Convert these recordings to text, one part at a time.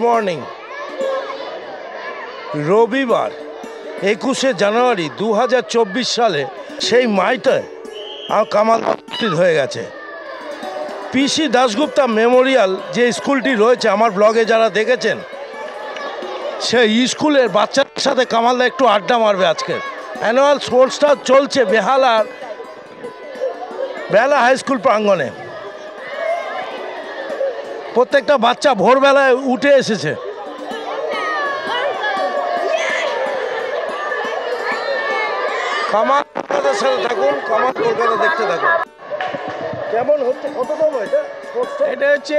Morning. রবিবার 21শে জানুয়ারি 2024 সালে সেই মাইটায় কামাল উপস্থিত হয়ে গেছে। পিসি দাশগুপ্তা মেমোরিয়াল যে স্কুলটি রয়েছে, আমার ব্লগে যারা দেখেছেন, সেই স্কুলের বাচ্চাদের সাথে কামালদা একটু আড্ডা মারবে। আজকের অ্যানুয়াল স্পোর্টসটা চলছে বেহালা হাই স্কুল প্রাঙ্গণে। প্রত্যেকটা বাচ্চা ভোরবেলায় উঠে এসেছে। কামাল কলকাতার সাথে থাকুন, কামাল কলকাতা দেখতে থাকুন। কেমন হচ্ছে, কততম এটা? এটা হচ্ছে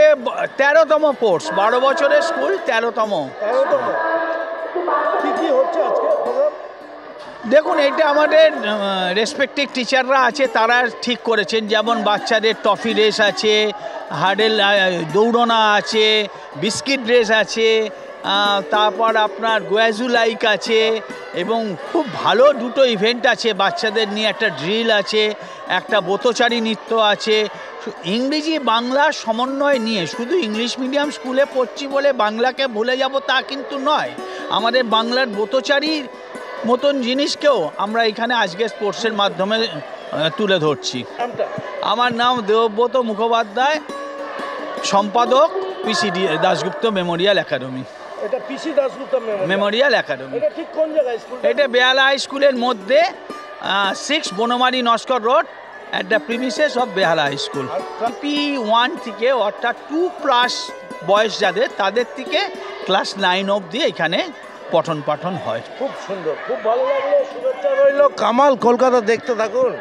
13তম কোর্স, 12 বছরের স্কুল, 13তম। কি কি হচ্ছে আজকে? দেখুন, এটা আমাদের রেসপেক্টিভ টিচাররা আছে, তারা ঠিক করেছেন। যেমন বাচ্চাদের টফি রেস আছে, হার্ডেল দৌড়না আছে, বিস্কিট রেস আছে, তারপর আপনার গোয়াজুলাইক আছে, এবং খুব ভালো দুটো ইভেন্ট আছে বাচ্চাদের নিয়ে। একটা ড্রিল আছে, একটা বোতচারী নৃত্য আছে। ইংরেজি বাংলা সমন্বয় নিয়ে, শুধু ইংলিশ মিডিয়াম স্কুলে পড়ছি বলে বাংলাকে ভুলে যাব তা কিন্তু নয়। আমাদের বাংলার বোতচারীর মতন জিনিসকেও আমরা এখানে আজকে স্পোর্টসের মাধ্যমে তুলে ধরছি। আমার নাম দেবব্রত মুখোপাধ্যায়, সম্পাদক পিসি দাশগুপ্ত মেমোরিয়াল একাডেমি। এটা পিসি দাশগুপ্তা মেমোরিয়াল একাডেমি। এটা ঠিক কোন জায়গায় স্কুল? এটা বেহালা হাই স্কুলের মধ্যে 6 Banamali Naskar road, at the premises of Behala high school. P1 থেকে, অর্থাৎ 2+ বয়স যাদের, তাদের থেকে ক্লাস 9 অবধি এখানে পঠন পাঠন হয়। খুব সুন্দর, খুব ভালো লাগলো। শুভেচ্ছা রইল। কামাল কলকাতা দেখতে থাকুন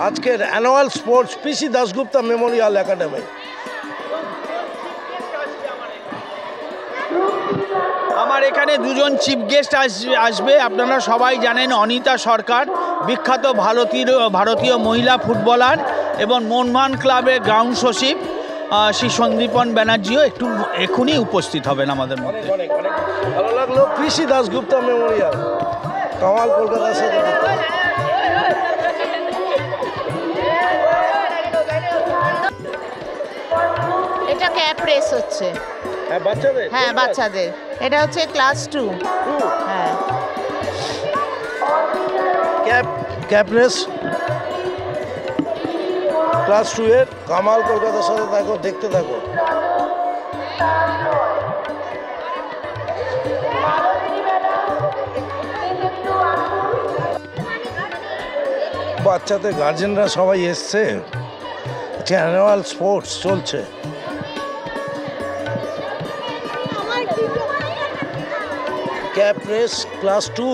আজকের অ্যানুয়াল স্পোর্টস পিসি দাশগুপ্তা মেমোরিয়াল একাডেমি। আমার এখানে দুজন চিফ গেস্ট আসবে। আপনারা সবাই জানেন অনিতা সরকার, বিখ্যাত ভারতীয় মহিলা ফুটবলার এবং মোহনবাগান ক্লাবের গ্রাউন্ড সচিব। শ্রী সন্দীপন ব্যানার্জিও এখনই উপস্থিত হবেন আমাদের মধ্যে। ভালো লাগলো। পিসি দাশগুপ্তা মেমোরিয়াল, কামাল কলকাতার সাথে। এটা ক্যাপ রেস হচ্ছে। হ্যাঁ, বাচ্চাদের? হ্যাঁ, বাচ্চাদের। এটা হচ্ছে ক্লাস 2। হ্যাঁ, ক্যাপ রেস ক্লাস 2 এর। কামাল কলকাতার সাথে থাকো, দেখতে থাকো। বাচ্চাদের গার্জেনরা সবাই এসছে। অ্যানুয়াল স্পোর্টস চলছে। Cap race class 2।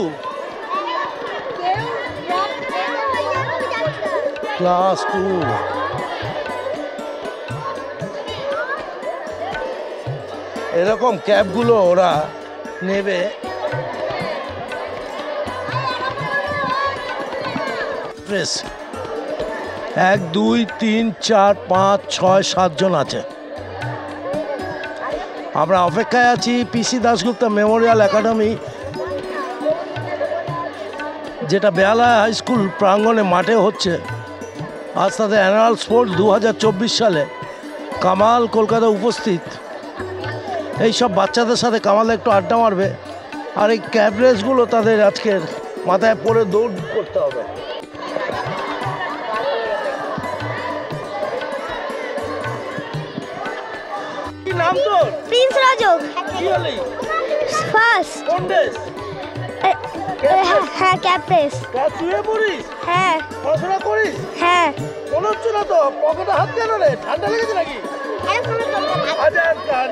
ক্লাস 2 এরকম ক্যাপগুলো ওরা নেবে। 1 2 3 4 5 6 7 জন আছে। আমরা অপেক্ষায় আছি পিসি দাশগুপ্তা মেমোরিয়াল একাডেমি, যেটা বেহালা হাই স্কুল প্রাঙ্গণে মাঠে হচ্ছে। আজ তাদের অ্যানুয়াল স্পোর্টস 2024 সালে। কামাল কলকাতা উপস্থিত। এই সব বাচ্চাদের সাথে কামাল একটু আড্ডা মারবে। আর এই ক্যাব রেসগুলো তাদের আজকের মাথায় পরে দৌড় করতে হবে। কি নাম তোর? প্রিন্স রাজু। কি হলি? ফার্স্ট। কোন দেশ? হ্যাঁ, ক্যাপ রেস। ক্লাস 2 এ পড়িস? হ্যাঁ। পড়াশোনা করিস? হ্যাঁ। মনে হচ্ছে না তো। পকেটে হাত কেন রে? ঠান্ডা লেগেছে নাকি? আচ্ছা,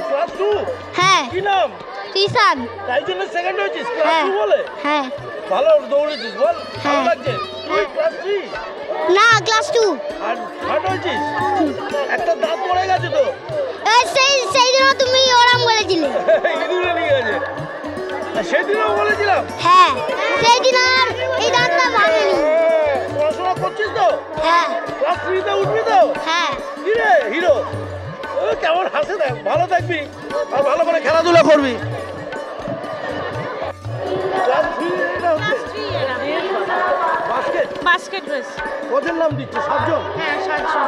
ক্লাস 2? হ্যাঁ। কি নাম? টিসান। তাই জন্য সেকেন্ড হয়েছিস ক্লাস 2 বলে? হ্যাঁ। ভালো দৌড়েছিস বল? ভালো লাগছে? তুই ক্লাস 3? না, ক্লাস 2। আর থার্ড হয়েছিস? একটা দাঁত পড়ে গেছে তো। সেই দিন তুমি ওরম বলেছিলে। ইঁদুরে নিয়ে গেছে। সেদিনও বলেছিলাম। হ্যাঁ, সেই দিন আর এই দাঁতটা ভাঙেনি। পড়াশোনা করছিস তো? হ্যাঁ। ক্লাস 3 তে উঠবি তো? হ্যাঁ। কি রে হিরো, কেমন হাসে দেখ। ভালো থাকবি আর ভালো করে খেলাধুলা করবি। ক্লাস 3 এটা হচ্ছে বাস্কেট রেস। কজন নাম দিচ্ছে? 7 জন? হ্যাঁ, 7 জন।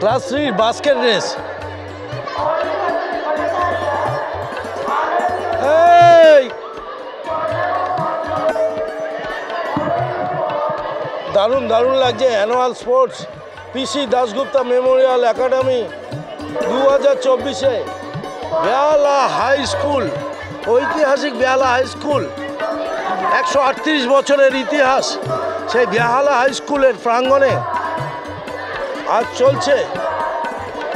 Class 3 basket race. এই দারুণ দারুণ লাগছে অ্যানুয়াল স্পোর্টস পিসি দাশগুপ্তা মেমোরিয়াল একাডেমি 2024-এ বেহালা হাই স্কুল, ঐতিহাসিক বেহালা হাই স্কুল, 138 বছরের ইতিহাস সেই বেহালা হাই স্কুলের প্রাঙ্গণে আজ চলছে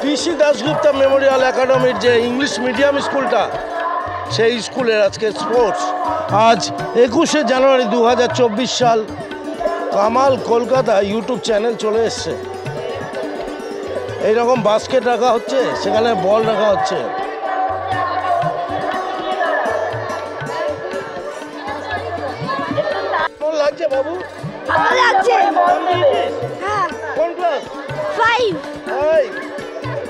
পিসি দাশগুপ্তা মেমোরিয়াল একাডেমির যে ইংলিশ মিডিয়াম স্কুলটা, সেই স্কুলের আজকে স্পোর্টস। আজ 21শে জানুয়ারি 2024 সাল কামাল কলকাতা ইউটিউব চ্যানেল চলে এসছে। এইরকম বাস্কেট রাখা হচ্ছে, সেখানে বল রাখা হচ্ছে। কেমন লাগছে বাবু? ভালো লাগছে। নাম দিয়েছিস? হ্যাঁ, কোন ক্লাস? 5। এই,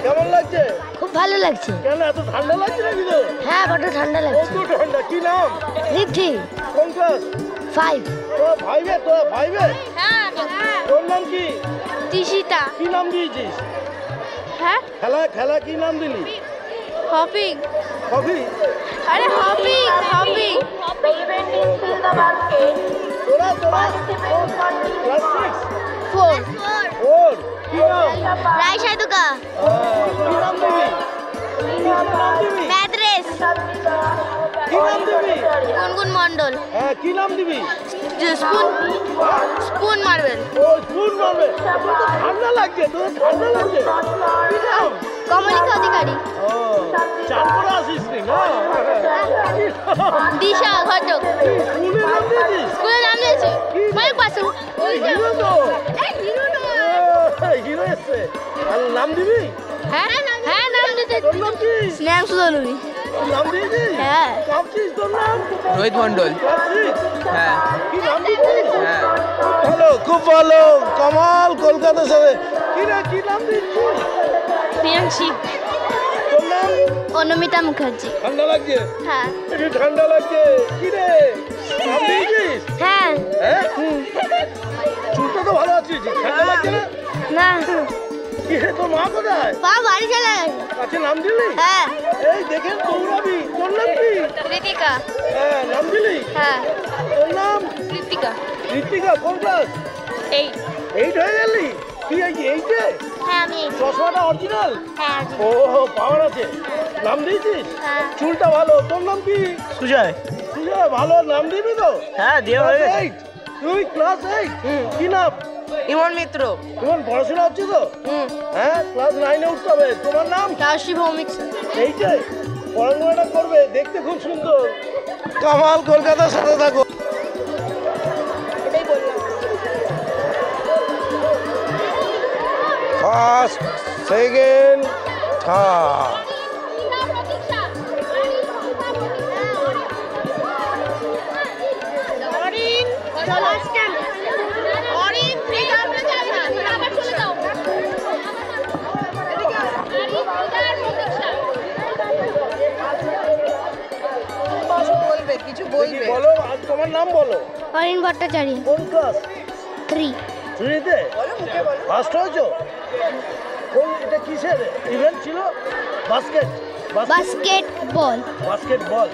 কেমন লাগছে? খুব ভালো লাগছে। কেন এত ঠান্ডা লাগছে নাকি তো? হ্যাঁ, বড় ঠান্ডা লাগছে। কত ঠান্ডা? কি নাম? রিদ্ধি কোন ক্লাস? 5। তোরা ভাইবে? হ্যাঁ, তোর নাম কি? তিশিতা। কি নাম দিয়েছিস? হ্যাঁ, খেলা কি নাম দিলি? হপিং। কফি? আরে হপিং। তোরা ক্লাস 6? 4। ওর কি নাম? রায় সাধুকা। কি নাম দিবি? ম্যাথরেস। কি নাম দিবি? গুনগুন মন্ডল। হ্যাঁ, কি নাম দিবি? Spoon marble. ও স্পুন মারবে। তোর তো ঠান্ডা লাগছে, কি নাম? কমলিকা অধিকারী। ও, চান করে আসিস নি না? দিশা ঘটক। স্কুলের নাম দিয়েছিস? স্কুলের নাম দিয়েছে মাইক বাসু। হিরো তো? হিরো হিরো এসছে। আর নাম দিবি? হ্যাঁ, নাম দিতে। তোর নাম কি? স্নেহ সুদলুই। তোর নাম দিয়েছিস? হ্যাঁ। কাঁপছিস তোর নাম? রোহিত মন্ডল। কাঁপছিস? হ্যাঁ কি নাম দিয়েছিস? হ্যাঁ ভালো, খুব ভালো। কামাল কলকাতার সাথে কি নাম দিচ্ছিস? প্রিয়াংশী। তোর নাম? অনুমিতা মুখার্জি। ঠান্ডা লাগছে? হ্যাঁ। একটু ঠান্ডা লাগছে। কি রে, নাম দিয়েছিস? হ্যাঁ। হ্যাঁ, চুলটা তো ভালো আছিস, ঠান্ডা লাগছে না? না, কি রে, তোর মা কোথায়? বাড়ি চলে গেছে। কাছে নাম দিলি? হ্যাঁ। এই দেখেন দৌড়াবি। তোর নাম কি? ঋতিকা। হ্যাঁ, নাম দিলি? হ্যাঁ। তোর নাম? ঋতিকা। ঋতিকা। কোন ক্লাস? 8। 8 হয়ে গেলি? কি এইটে? হ্যাঁ, আমি। চশমাটা অরিজিনাল? হ্যাঁ। ও, পাওয়ার আছে। নাম দিয়েছিস? হ্যাঁ। চুলটা ভালো। তোর নাম কি? সুজয়। সুজয়। ভালো, নাম দিবি তো? হ্যাঁ দিয়ে ক্লাস 8? তুই ক্লাস 8? কি নাম? ইমন মিত্র। তোমার পড়াশোনা হচ্ছে তো? হ্যাঁ, ক্লাস 9-এ উঠতে হবে। তোমার নাম? রাশি ভৌমিক। এইটাই পড়াশোনাটা করবে, দেখতে খুব সুন্দর। কামাল কলকাতার সাথে থাকো। First, second, third. কিছু দেখি, বলো, আজ তোমার নাম বলো। অরিন ভট্টাচার্য। কোন ক্লাস? 3। 3-তে? ফার্স্ট হয়েছো? কোন, এটা কিসের ইভেন্ট ছিল? বাস্কেটবল। বাস্কেটবল।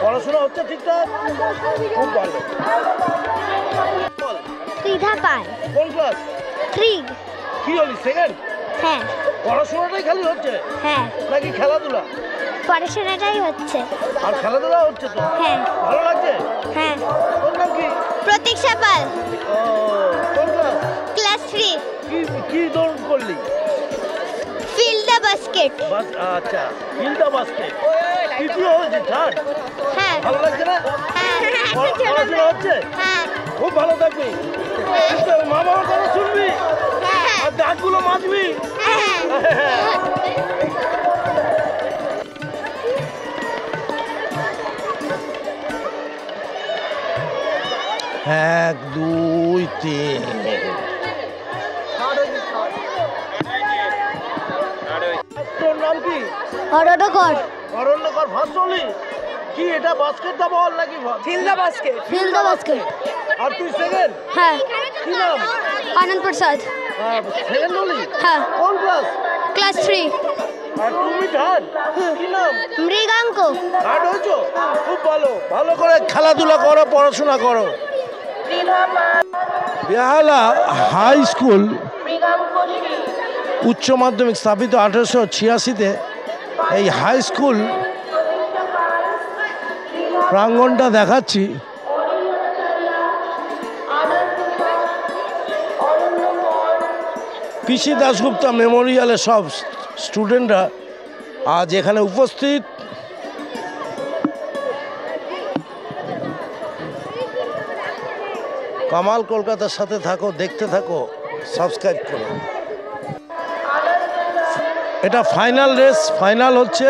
পড়াশোনা হচ্ছে ঠিকঠাক? খুব ভালো। বল, ত্রিধা পাল। কোন ক্লাস? 3। কি হলি, সেকেন্ড? হ্যাঁ। পড়াশোনাটাই খালি হচ্ছে হ্যাঁ, নাকি খেলাধুলা? পড়াশোনাটাই হচ্ছে। আর খেলাধুলা হচ্ছে তো? হ্যাঁ। ভালো লাগছে? হ্যাঁ। তোর নাম কি? প্রতীক্ষা পাল। ও, কোন ক্লাস? ক্লাস 3। কি দৌড় করলি? Fill the basket. আচ্ছা, ফিল্ডটা বাস্কেট। তৃতীয় হয়েছে, থার্ড? হ্যাঁ। ভালো লাগছে না? হ্যাঁ। পড়াশোনা হচ্ছে? হ্যাঁ। খুব ভালো থাকবি। মা বাবার কথা শুনবি হ্যাঁ। আর দাঁতগুলো মাজবি। হ্যাঁ। 1, 2, 3। তোর নাম কি? অরণকর। অরণ্যকর। ফার্স্ট হলি? কি এটা বাস্কেট দা বল নাকি? Fill the basket. Fill the basket. আর তুই সেকেন্ড? হ্যাঁ কি নাম? আনন্দ প্রসাদ। সেকেন্ড হলি? হ্যাঁ কোন ক্লাস? ক্লাস 3। আর তুমি থার্ড? কি নাম? মৃগাঙ্ক। থার্ড হয়েছো? খুব ভালো, ভালো করে খেলাধুলা করো, পড়াশোনা করো। বেহালা হাই স্কুল উচ্চ মাধ্যমিক স্থাপিত 1886-তে। এই হাই স্কুল প্রাঙ্গণটা দেখাচ্ছি। পিসি দাশগুপ্তা মেমোরিয়ালে সব স্টুডেন্টরা আজ এখানে উপস্থিত। কামাল কলকাতার সাথে থাকো, দেখতে থাকো, সাবস্ক্রাইব করো। এটা ফাইনাল রেস, ফাইনাল হচ্ছে।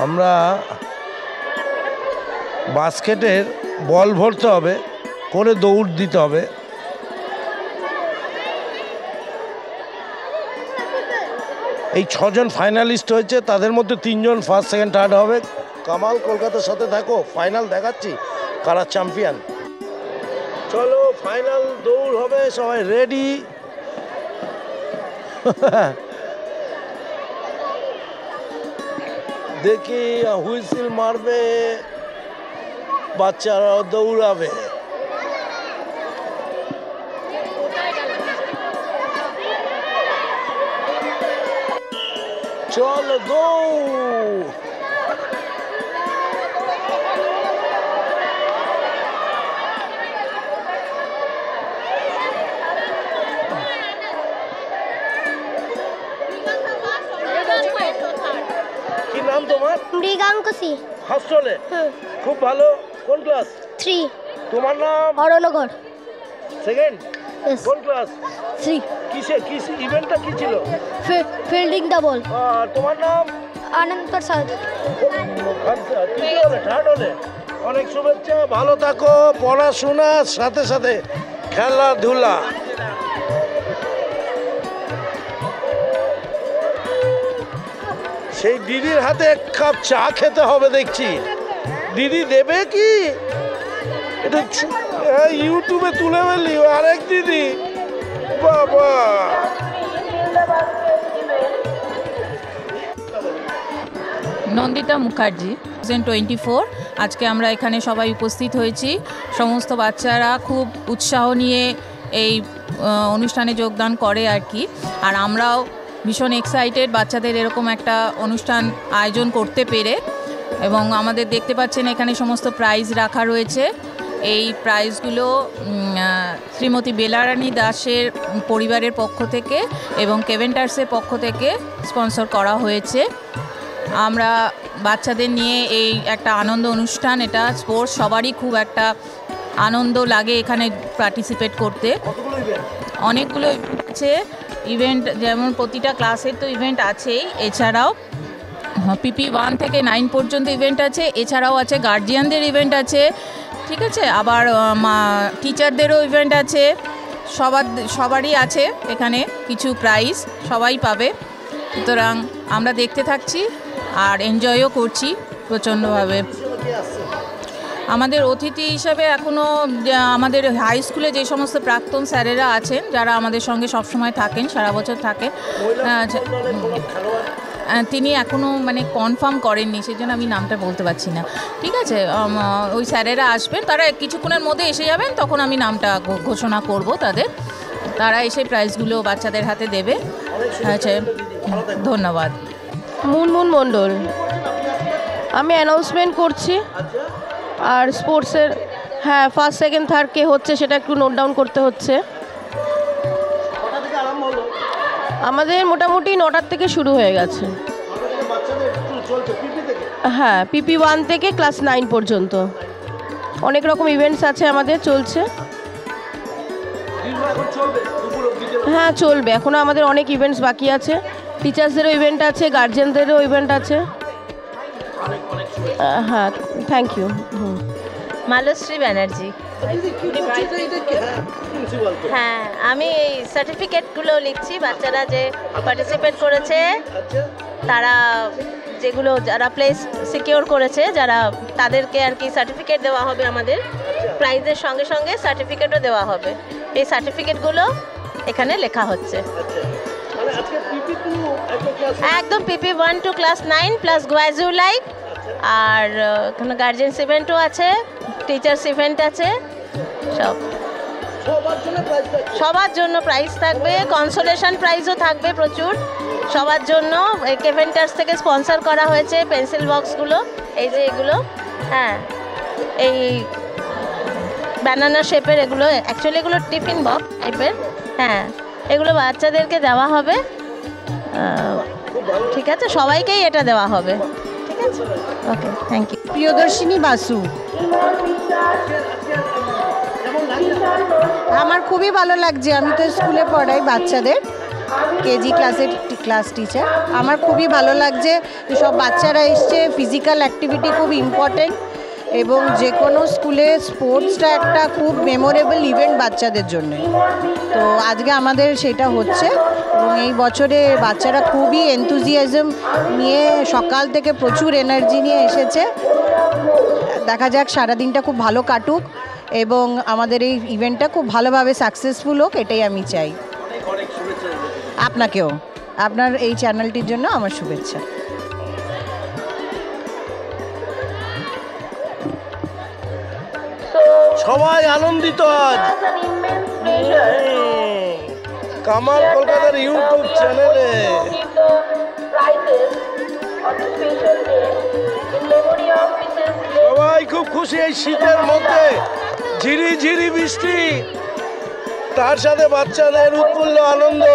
আমরা বাস্কেটের বল ভরতে হবে, করে দৌড় দিতে হবে। এই 6 জন ফাইনালিস্ট হয়েছে, তাদের মধ্যে 3 জন ফার্স্ট সেকেন্ড থার্ড হবে। কামাল কলকাতার সাথে থাকো, ফাইনাল দেখাচ্ছি কারা চ্যাম্পিয়ন। চলো ফাইনাল দৌড় হবে, সবাই রেডি। দেখি হুইসেল মারবে, বাচ্চারা দৌড়াবে। চলো দৌড়। কি নাম তোমার? মৃগাঙ্ক সি। ফার্স্ট হলে? খুব ভালো। কোন ক্লাস? 3। তোমার নাম? অরণগড়। সেকেন্ড? Yes. কোন ক্লাস? 3। কিস ইভেন্টটা কি ছিল? Fielding the ball. আর তোমার নাম? আনন্দ প্রসাদ। তৃতীয় হলে, থার্ড হলে? অনেক শুভেচ্ছা, ভালো থাকো, পড়াশোনার সাথে সাথে খেলাধুলা। সেই দিদির হাতে 1 কাপ চা খেতে হবে দেখছি। দিদি দেবে কি? এটা ইউটিউবে তুলে ফেললি আরেক দিদি। বাবা, নন্দিতা মুখার্জি, 2024। আজকে আমরা এখানে সবাই উপস্থিত হয়েছি। সমস্ত বাচ্চারা খুব উৎসাহ নিয়ে এই অনুষ্ঠানে যোগদান করে আর কি। আর আমরাও ভীষণ এক্সাইটেড বাচ্চাদের এরকম একটা অনুষ্ঠান আয়োজন করতে পেরে। এবং আমাদের দেখতে পাচ্ছেন এখানে সমস্ত প্রাইজ রাখা রয়েছে। এই প্রাইজগুলো শ্রীমতী বেলারানী দাসের পরিবারের পক্ষ থেকে এবং কেভেন্টার্সের পক্ষ থেকে স্পন্সর করা হয়েছে। আমরা বাচ্চাদের নিয়ে এই একটা আনন্দ অনুষ্ঠান, এটা স্পোর্টস, সবারই খুব একটা আনন্দ লাগে এখানে পার্টিসিপেট করতে। অনেকগুলো আছে ইভেন্ট, যেমন প্রতিটা ক্লাসের তো ইভেন্ট আছেই, এছাড়াও PP 1 থেকে 9 পর্যন্ত ইভেন্ট আছে, এছাড়াও আছে গার্জিয়ানদের ইভেন্ট আছে, ঠিক আছে, আবার টিচারদেরও ইভেন্ট আছে। সবারই আছে এখানে কিছু প্রাইজ, সবাই পাবে। সুতরাং আমরা দেখতে থাকছি আর এনজয়ও করছি প্রচণ্ডভাবে। আমাদের অতিথি হিসাবে এখনও আমাদের হাই স্কুলে যে সমস্ত প্রাক্তন স্যারেরা আছেন, যারা আমাদের সঙ্গে সবসময় থাকেন, সারা বছর থাকেন, তিনি এখনও মানে কনফার্ম করেননি, সেই জন্য আমি নামটা বলতে পারছি না। ঠিক আছে, ওই স্যারেরা আসবেন, তারা কিছুক্ষণের মধ্যে এসে যাবেন, তখন আমি নামটা ঘোষণা করব তাদের। তারা এসে প্রাইজগুলো বাচ্চাদের হাতে দেবে। আচ্ছা, ধন্যবাদ। মুনমুন মণ্ডল, আমি অ্যানাউন্সমেন্ট করছি। আর স্পোর্টসের হ্যাঁ ফার্স্ট সেকেন্ড থার্ড কে হচ্ছে সেটা একটু নোট ডাউন করতে হচ্ছে। আমাদের মোটামুটি 9টার থেকে শুরু হয়ে গেছে। হ্যাঁ, PP 1 থেকে ক্লাস 9 পর্যন্ত অনেক রকম ইভেন্টস আছে আমাদের, চলছে। হ্যাঁ চলবে, এখনও আমাদের অনেক ইভেন্টস বাকি আছে। টিচার্সদেরও ইভেন্ট আছে, গার্জিয়ানদেরও ইভেন্ট আছে। হ্যাঁ, থ্যাংক ইউ। মালশ্রী ব্যানার্জি। হ্যাঁ, আমি এই সার্টিফিকেটগুলো লিখছি। বাচ্চারা যে পার্টিসিপেট করেছে, তারা যেগুলো যারা প্লেস সিকিওর করেছে, যারা তাদেরকে আর কি সার্টিফিকেট দেওয়া হবে আমাদের। প্রাইজের সঙ্গে সঙ্গে সার্টিফিকেটও দেওয়া হবে। এই সার্টিফিকেটগুলো এখানে লেখা হচ্ছে। একদম পিপি 1 to ক্লাস 9 প্লাস গোয়াজু লাইক, আর এখানে গার্জেন্স ইভেন্টও আছে, টিচার্স ইভেন্ট আছে, সব সবার জন্য প্রাইজ থাকবে, কনসোলেশন প্রাইজও থাকবে প্রচুর সবার জন্য। কেভেন্টার্স থেকে স্পন্সর করা হয়েছে পেন্সিল বক্সগুলো, এই যে এগুলো, হ্যাঁ এই ব্যানানা শেপের, এগুলো অ্যাকচুয়ালি এগুলো টিফিন বক্স টাইপের, হ্যাঁ এগুলো বাচ্চাদেরকে দেওয়া হবে। ঠিক আছে, সবাইকেই এটা দেওয়া হবে। ঠিক আছে, ওকে, থ্যাংক ইউ। প্রিয়দর্শিনী বাসু। আমার খুবই ভালো লাগছে, আমি তো স্কুলে পড়াই বাচ্চাদের, কেজি ক্লাসের ক্লাস টিচার। আমার খুবই ভালো লাগছে সব বাচ্চারা এসছে, ফিজিক্যাল অ্যাক্টিভিটি খুব ইম্পর্টেন্ট, এবং যে কোনো স্কুলে স্পোর্টসটা একটা খুব মেমোরেবল ইভেন্ট বাচ্চাদের জন্য। তো আজকে আমাদের সেটা হচ্ছে, এবং এই বছরে বাচ্চারা খুবই এনথুজিয়াজম নিয়ে সকাল থেকে প্রচুর এনার্জি নিয়ে এসেছে। দেখা যাক সারাদিনটা খুব ভালো কাটুক এবং আমাদের এই ইভেন্টটা খুব ভালোভাবে সাকসেসফুল হোক, এটাই আমি চাই। আপনাকেও, আপনার এই চ্যানেলটির জন্য আমার শুভেচ্ছা। সবাই আনন্দিত আজ কামাল কলকাতার ইউটিউব চ্যানেলে। সবাই খুব খুশি এই শীতের মধ্যে, ঝিরি ঝিরি বৃষ্টি, তার সাথে বাচ্চাদের উৎফুল্ল আনন্দ।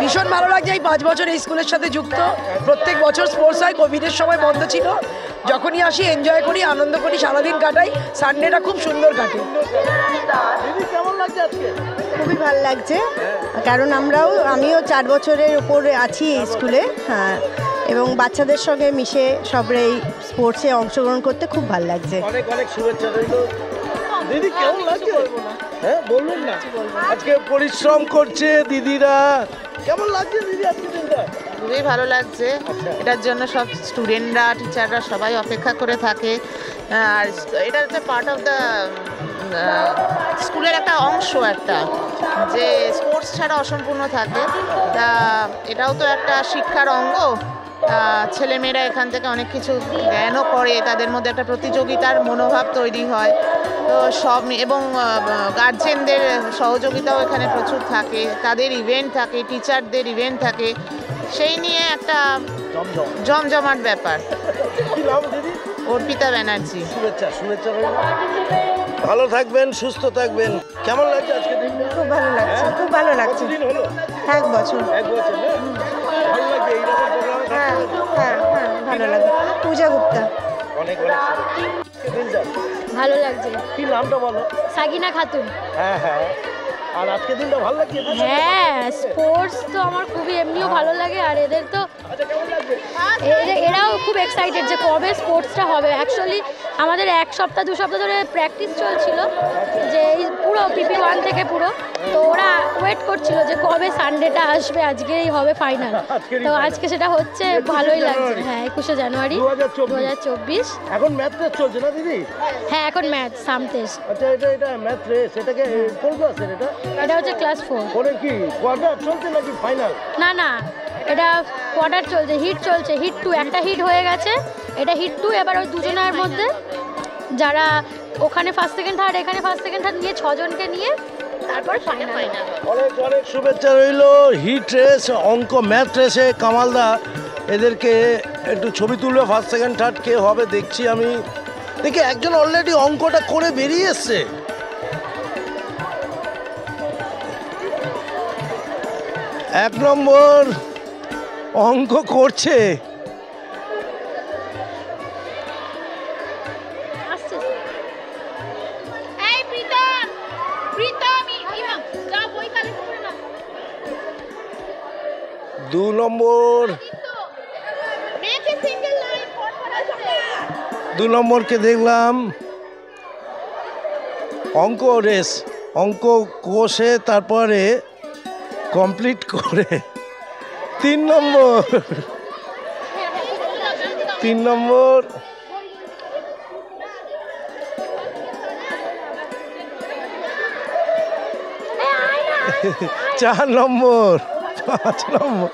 ভীষণ ভালো লাগছে, এই 5 বছর এই স্কুলের সাথে যুক্ত। প্রত্যেক বছর স্পোর্টস হয়, কোভিডের সময় বন্ধ ছিল, যখনই আসি এনজয় করি, আনন্দ করি, সারাদিন কাটাই, সানডেটা খুব সুন্দর কাটে। খুবই ভালো লাগছে, কারণ আমিও 4 বছরের উপরে আছি এই স্কুলে, হ্যাঁ, এবং বাচ্চাদের সঙ্গে মিশে সবাই এই স্পোর্টসে অংশগ্রহণ করতে খুব ভালো লাগছে। অনেক অনেক শুভেচ্ছা রইল। দিদি কেমন লাগছে? হ্যাঁ বলুন না, আজকে পরিশ্রম করছে দিদিরা, কেমন লাগছে দিদি আজকে দিনটা? খুবই ভালো লাগছে, এটার জন্য সব স্টুডেন্টরা, টিচাররা সবাই অপেক্ষা করে থাকে। আর এটা হচ্ছে পার্ট অফ দ্য স্কুলের একটা অংশ, একটা যে স্পোর্টস ছাড়া অসম্পূর্ণ থাকে, তা এটাও তো একটা শিক্ষার অঙ্গ। ছেলেমেয়েরা এখান থেকে অনেক কিছু জ্ঞানও করে, তাদের মধ্যে একটা প্রতিযোগিতার মনোভাব তৈরি হয়। তো সব, এবং গার্জেনদের সহযোগিতাও এখানে প্রচুর থাকে, তাদের ইভেন্ট থাকে, টিচারদের ইভেন্ট থাকে, সেই নিয়ে একটা জমজমাট ব্যাপার। অর্পিতা ব্যানার্জি। শুভেচ্ছা শুভেচ্ছা রইল, ভালো থাকবেন, সুস্থ থাকবেন। কেমন লাগছে আজকে দিনটা? খুব ভালো লাগছে, খুব ভালো লাগছে। কতদিন হলো? 1 বছর। 1 বছর না? ভালো লাগছে এইরকম প্রোগ্রাম? হ্যাঁ হ্যাঁ হ্যাঁ, ভালো লাগে। পূজা গুপ্তা। অনেক অনেক শুভেচ্ছা। ভালো লাগছে। কি নামটা বলো? সাগিনা খাতুন। হ্যাঁ হ্যাঁ, আর আজকে দিনটা ভালো লাগছে? হ্যাঁ, স্পোর্টস তো আমার খুবই এমনিও ভালো লাগে, আর এদের তো এরাও খুব এক্সাইটেড যে কবে স্পোর্টসটা হবে। অ্যাকচুয়ালি আমাদের 1 সপ্তাহ 2 সপ্তাহ ধরে প্র্যাকটিস চলছিল, যে এই পুরো পিপি 1 থেকে পুরো, তো ওরা ওয়েট করছিল যে কবে সানডেটা আসবে, আজকেই হবে ফাইনাল। তো আজকে সেটা হচ্ছে, ভালোই লাগছে। হ্যাঁ, 21শে জানুয়ারি 2024। এখন ম্যাথ টেস্ট চলছে না দিদি? হ্যাঁ, এখন ম্যাথ সাম টেস্ট। আচ্ছা, এটা ম্যাথ রেস, এটাকে কোন ক্লাসের? এটা হচ্ছে ক্লাস 4। কোনের কি কোয়ার্টার চলছে নাকি ফাইনাল? না না, এটা কোয়ার্টার চলছে, হিট চলছে, হিট 2, একটা হিট হয়ে গেছে, এটা হিট 2। এবার ওই দুজনের মধ্যে যারা ওখানে ফার্স্ট সেকেন্ড থার্ড, এখানে ফার্স্ট সেকেন্ড থার্ড নিয়ে 6 জনকে নিয়ে তারপর ফাইনাল। অনেক অনেক শুভেচ্ছা রইল। হিট রেস, অঙ্ক ম্যাথ রেসে কামালদা এদেরকে একটু ছবি তুলবে, ফার্স্ট সেকেন্ড থার্ড কে হবে দেখছি আমি। দেখি একজন অলরেডি অঙ্কটা করে বেরিয়ে এসছে। এক নম্বর অঙ্ক করছে। দু নম্বর 2 নম্বরকে দেখলাম অঙ্ক রেস, অঙ্ক কষে তারপরে কমপ্লিট করে 3 নম্বর 3 নম্বর 4 নম্বর 5 নম্বর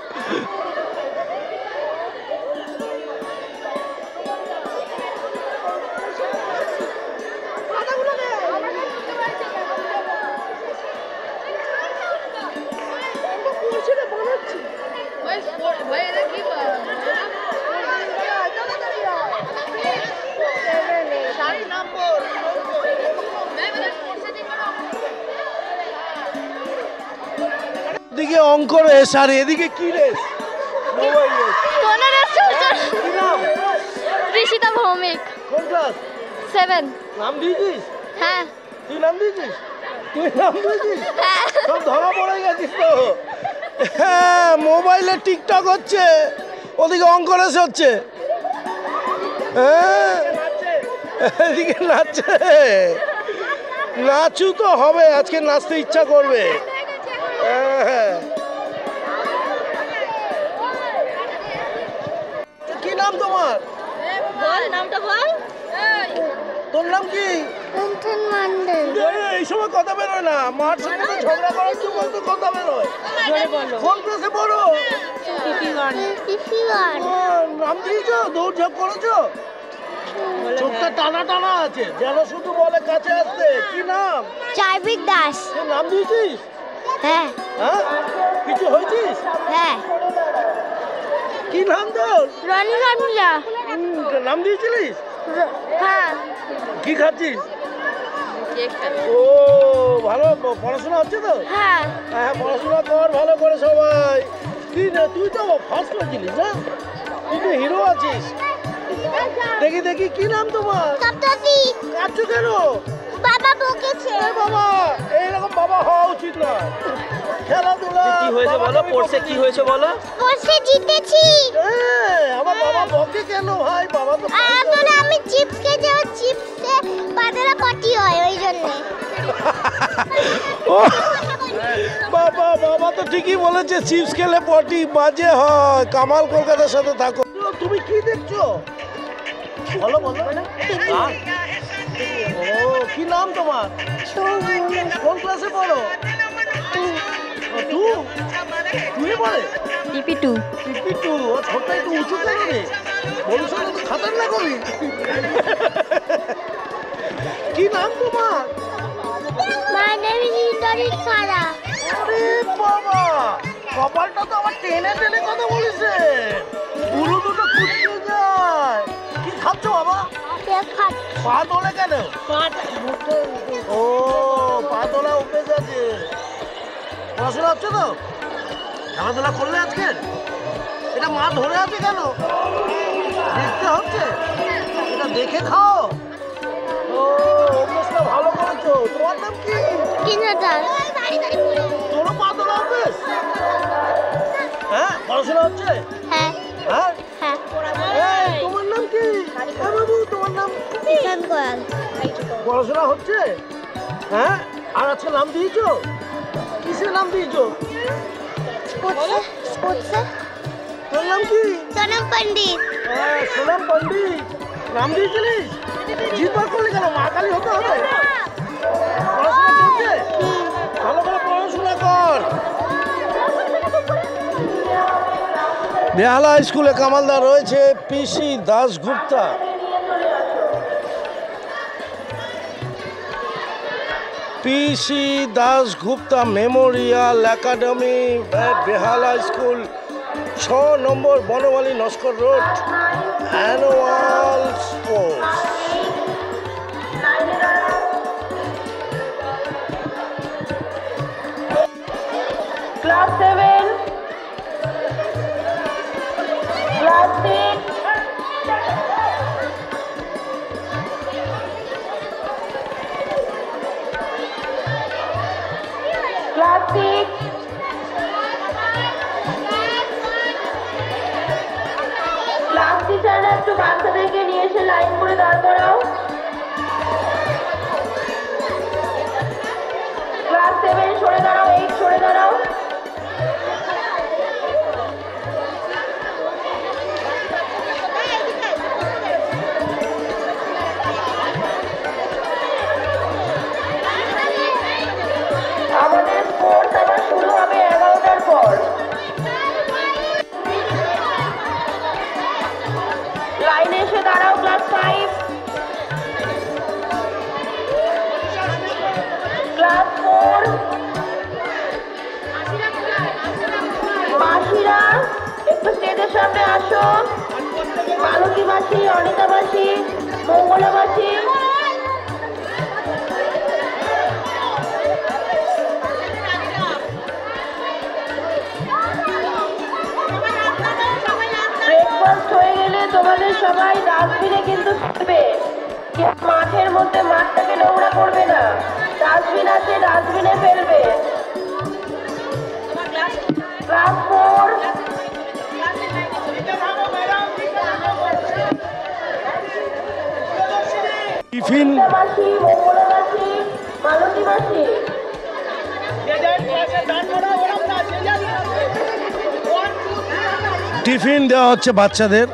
এদিকে অঙ্ক রেস আর এদিকে কি রেস? ঋষিতা ভৌমিক। কোন ক্লাস? 7। নাম দিয়েছিস? হ্যাঁ। তুই নাম দিয়েছিস? সব ধরা পড়ে গেছিস তো। হ্যাঁ, মোবাইলে টিকটক হচ্ছে, ওদিকে অঙ্ক রেস হচ্ছে। হ্যাঁ, এদিকে নাচছে। নাচু তো হবে, আজকে নাচতে ইচ্ছা করবে। কি নাম তোমার? বল নামটা বল। তোর নাম কি? এই সময় কথা বেরোয় না, মার সাথে তো ঝগড়া করার সময় তো কথা বেরোয়। কোন ক্লাসে পড়ো? নাম দিয়েছো? দৌড়ঝাঁপ করেছো? চোখটা টানা টানা আছে, যেন শুধু বলে কাছে আসতে। কি নাম? চার্বিক দাস। তোর নাম দিয়েছিস? হ্যাঁ। হ্যাঁ, কিছু হয়েছিস? হ্যাঁ। কি নাম তোর? রনি রনিলা। নাম দিয়েছিলিস? হ্যাঁ। কি খাচ্ছিস? ও, ভালো পড়াশোনা হচ্ছে তো? হ্যাঁ। হ্যাঁ, পড়াশোনা কর ভালো করে সবাই। তুই তো ফার্স্ট হয়েছিলিস না? তুই তো হিরো আছিস। দেখি দেখি, কি নাম তোমার? সপ্ততি। কাঁদছো কেন? বাবা বকেছে। বাবা, এইরকম বাবা হওয়া উচিত না। খেলাধুলা কি হয়েছে বলো? পড়ছে কি হয়েছে বলো? পড়ছে জিতেছি। আমার বাবা বকে কেন ভাই? বাবা তো আসলে আমি চিপস খেয়েছি, আর চিপসে বাদেরা পটি হয়, ওই জন্য। বাবা বাবা তো ঠিকই বলেছে, চিপস খেলে পটি বাজে হয়। কামাল কলকাতার সাথে থাকো। তুমি কি দেখছো? বলো বলো। ও, কি নাম তোমার? কোন ক্লাসে পড়ো? তুই পড়ে? টিপি 2। টিপি 2। ও ছোটটা একটু উঁচু কেন রে? ভবিষ্যতে তো খাতারনাক হবি। কি নাম তোমার? মাই নেম ইজ ইন্দ্রিত খাড়া। আরে বাবা, কপালটা তো আবার টেনে টেনে কথা বলিছে। পুরো দুটো কুচকে যায়। কি খাচ্ছ বাবা? পা তোলে কেন? ও, পা তোলা অভ্যেস আছে। পড়াশোনা হচ্ছে তো? খেলাধুলা করলে আজকে? এটা মা ধরে আছে কেন? দেখতে হচ্ছে? এটা দেখে খাও। ও, অভ্যেসটা ভালো করেছো। তোমার নাম কি? তোরও পা তোলা অভ্যেস? হ্যাঁ, পড়াশোনা হচ্ছে? হ্যাঁ। হ্যাঁ? হ্যাঁ। তোমার নাম কি? বাবু, তোমার নাম? কিষান গোয়াল। পড়াশোনা হচ্ছে? হ্যাঁ, আর আজকে নাম দিয়েছো? কিসের নাম দিয়েছো? স্পোর্টসে। তোর নাম কি? সোনম পণ্ডিত। হ্যাঁ, সোনম পণ্ডিত। নাম দিয়েছিলিস? জিতবার করলি কেন? মা কালী হতে হবে? পড়াশোনা চলছে? ভালো করে পড়াশোনা কর। বেহালা স্কুলে কামালদার রয়েছে P C Dasgupta. P C Dasgupta memorial academy, Behala school, 6 নম্বর Banamali Naskar road. Annual sports. Class 7, class 6, class 6, class 6 টিচাররা একটু বাচ্চাদেরকে নিয়ে এসে লাইন করে দাঁড় করাও। ক্লাস 7 সরে দাঁড়াও, 8 সরে দাঁড়াও। আমাদের স্পোর্টস আবার শুরু হবে 11টার পর। লাইনে এসে দাঁড়াও ক্লাস 5, ক্লাস 4। মাসিরা একটু স্টেজের সামনে আসো। মালতী মাসি, অনিতা মাসি, মঙ্গলা মাসি। ব্রেকফাস্ট হয়ে গেলে তোমাদের সবাই ডাস্টবিনে কিন্তু ফেলবে। মাঠের মধ্যে মাঠটাকে নোংরা করবে না। ডাস্টবিন আছে, ডাস্টবিনে ফেলবে। ক্লাস 4। টিফিন মাসি, মঙ্গলা মাসি, মালতী মাসি। টিফিন দেওয়া হচ্ছে বাচ্চাদের।